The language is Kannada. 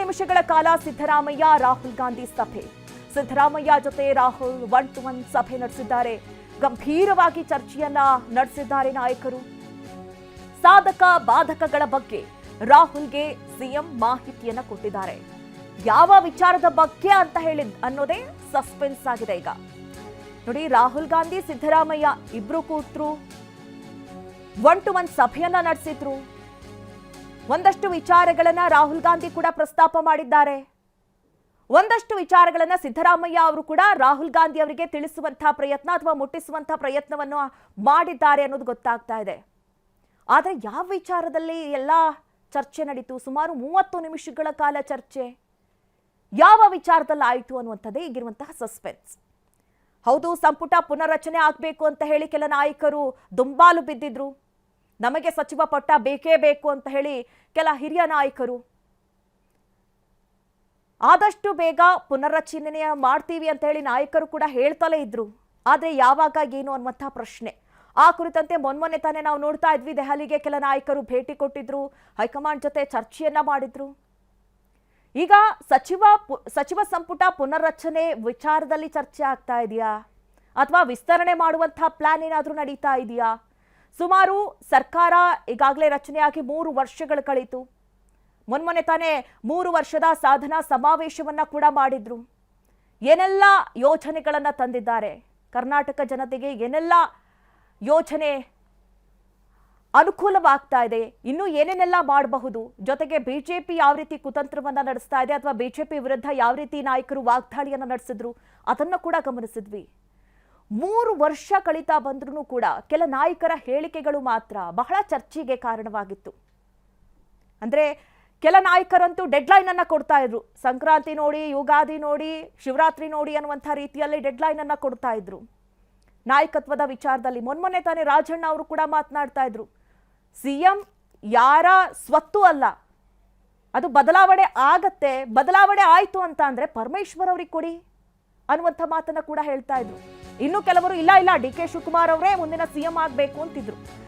ನಿಮಿಷಗಳ ಕಾಲ ಸಿದ್ದರಾಮಯ್ಯ ರಾಹುಲ್ ಗಾಂಧಿ ಸಭೆ. ಸಿದ್ದರಾಮಯ್ಯ ಜೊತೆ ರಾಹುಲ್ 1-to-1 ಸಭೆ ನಡೆಸಿದ್ದಾರೆ. ಗಂಭೀರವಾಗಿ ಚರ್ಚೆಯನ್ನ ನಡೆಸಿದ್ದಾರೆ ನಾಯಕರು. ಸಾಧಕ ಬಾಧಕಗಳ ಬಗ್ಗೆ ರಾಹುಲ್ಗೆ ಸಿಎಂ ಮಾಹಿತಿಯನ್ನ ಕೊಟ್ಟಿದ್ದಾರೆ. ಯಾವ ವಿಚಾರದ ಬಗ್ಗೆ ಅಂತ ಅನ್ನೋದೇ ಸಸ್ಪೆನ್ಸ್ ಆಗಿದೆ ಈಗ. ನೋಡಿ, ರಾಹುಲ್ ಗಾಂಧಿ ಸಿದ್ದರಾಮಯ್ಯ ಇಬ್ರು ಕೂತ್ರು, 1-to-1 ಸಭೆಯನ್ನ ನಡೆಸಿದ್ರು. ಒಂದಷ್ಟು ವಿಚಾರಗಳನ್ನ ರಾಹುಲ್ ಗಾಂಧಿ ಕೂಡ ಪ್ರಸ್ತಾಪ ಮಾಡಿದ್ದಾರೆ. ಒಂದಷ್ಟು ವಿಚಾರಗಳನ್ನ ಸಿದ್ದರಾಮಯ್ಯ ಅವರು ಕೂಡ ರಾಹುಲ್ ಗಾಂಧಿ ಅವರಿಗೆ ತಿಳಿಸುವಂತಹ ಪ್ರಯತ್ನ ಅಥವಾ ಮುಟ್ಟಿಸುವಂತಹ ಪ್ರಯತ್ನವನ್ನು ಮಾಡಿದ್ದಾರೆ ಅನ್ನೋದು ಗೊತ್ತಾಗ್ತಾ ಇದೆ. ಆದರೆ ಯಾವ ವಿಚಾರದಲ್ಲಿ ಎಲ್ಲ ಚರ್ಚೆ ನಡೀತು? ಸುಮಾರು 30 ನಿಮಿಷಗಳ ಕಾಲ ಚರ್ಚೆ. ಯಾವ ವಿಚಾರದಲ್ಲಿ ಆಯಿತು ಅನ್ನುವಂಥದ್ದೇ ಈಗಿರುವಂತಹ ಸಸ್ಪೆನ್ಸ್. ಹೌದು, ಸಂಪುಟ ಪುನರ್ರಚನೆ ಆಗಬೇಕು ಅಂತ ಹೇಳಿ ಕೆಲ ನಾಯಕರು ದುಂಬಾಲು ಬಿದ್ದಿದ್ರು. ನಮಗೆ ಸಚಿವ ಪಟ್ಟ ಬೇಕೇ ಬೇಕು ಅಂತ ಹೇಳಿ ಕೆಲ ಹಿರಿಯ ನಾಯಕರು ಆದಷ್ಟು ಬೇಗ ಪುನರ್ರಚನೆ ಮಾಡ್ತೀವಿ ಅಂತ ಹೇಳಿ ನಾಯಕರು ಕೂಡ ಹೇಳ್ತಲೇ ಇದ್ರು. ಆದರೆ ಯಾವಾಗ ಏನು ಅನ್ನುವಂತಹ ಪ್ರಶ್ನೆ. ಆ ಕುರಿತಂತೆ ಮೊನ್ನೆ ತಾನೇ ನಾವು ನೋಡ್ತಾ ಇದ್ವಿ, ದೆಹಲಿಗೆ ಕೆಲ ನಾಯಕರು ಭೇಟಿ ಕೊಟ್ಟಿದ್ರು, ಹೈಕಮಾಂಡ್ ಜೊತೆ ಚರ್ಚೆಯನ್ನ ಮಾಡಿದ್ರು. ಈಗ ಸಚಿವ ಸಂಪುಟ ಪುನರ್ರಚನೆ ವಿಚಾರದಲ್ಲಿ ಚರ್ಚೆ ಆಗ್ತಾ ಇದೆಯಾ ಅಥವಾ ವಿಸ್ತರಣೆ ಮಾಡುವಂತಹ ಪ್ಲಾನ್ ಏನಾದರೂ ನಡೀತಾ ಇದೆಯಾ? ಸುಮಾರು ಸರ್ಕಾರ ಈಗಾಗಲೇ ರಚನೆಯಾಗಿ 3 ವರ್ಷಗಳು ಕಳೀತು. ಮೊನ್ನೆ ತಾನೇ 3 ವರ್ಷದ ಸಾಧನಾ ಸಮಾವೇಶವನ್ನ ಕೂಡ ಮಾಡಿದ್ರು. ಏನೆಲ್ಲ ಯೋಜನೆಗಳನ್ನ ತಂದಿದ್ದಾರೆ, ಕರ್ನಾಟಕ ಜನತೆಗೆ ಏನೆಲ್ಲ ಯೋಜನೆ ಅನುಕೂಲವಾಗ್ತಾ ಇದೆ, ಇನ್ನು ಏನೇನೆಲ್ಲ ಮಾಡಬಹುದು, ಜೊತೆಗೆ ಬಿಜೆಪಿ ಯಾವ ರೀತಿ ಕುತಂತ್ರವನ್ನ ನಡೆಸ್ತಾ ಇದೆ ಅಥವಾ ಬಿಜೆಪಿ ವಿರುದ್ಧ ಯಾವ ರೀತಿ ನಾಯಕರು ವಾಗ್ದಾಳಿಯನ್ನ ನಡೆಸಿದ್ರು ಅದನ್ನ ಕೂಡ ಗಮನಿಸಿದ್ವಿ. 3 ವರ್ಷ ಕಳೀತಾ ಬಂದ್ರೂ ಕೂಡ ಕೆಲ ನಾಯಕರ ಹೇಳಿಕೆಗಳು ಮಾತ್ರ ಬಹಳ ಚರ್ಚೆಗೆ ಕಾರಣವಾಗಿತ್ತು. ಅಂದ್ರೆ ಕೆಲ ನಾಯಕರಂತೂ ಡೆಡ್ಲೈನ್ ಅನ್ನ ಕೊಡ್ತಾ ಇದ್ರು. ಸಂಕ್ರಾಂತಿ ನೋಡಿ, ಯುಗಾದಿ ನೋಡಿ, ಶಿವರಾತ್ರಿ ನೋಡಿ ಅನ್ನುವಂಥ ರೀತಿಯಲ್ಲಿ ಡೆಡ್ಲೈನ್ ಅನ್ನ ಕೊಡ್ತಾ ಇದ್ರು ನಾಯಕತ್ವದ ವಿಚಾರದಲ್ಲಿ. ಮೊನ್ನೆ ತಾನೇ ರಾಜಣ್ಣ ಅವರು ಕೂಡ ಮಾತನಾಡ್ತಾ ಇದ್ರು, ಸಿಎಂ ಯಾರ ಸ್ವತ್ತು ಅಲ್ಲ, ಅದು ಬದಲಾವಣೆ ಆಗತ್ತೆ, ಬದಲಾವಣೆ ಆಯ್ತು ಅಂತ ಅಂದ್ರೆ ಪರಮೇಶ್ವರ್ ಅವ್ರಿಗೆ ಕೊಡಿ ಅನ್ನುವಂಥ ಮಾತನ್ನ ಕೂಡ ಹೇಳ್ತಾ ಇದ್ರು. ಇನ್ನು ಕೆಲವರು ಇಲ್ಲ ಡಿ ಕೆ ಶಿವಕುಮಾರ್ ಅವರೇ ಮುಂದಿನ ಸಿಎಂ ಆಗಬೇಕು ಅಂತಿದ್ರು.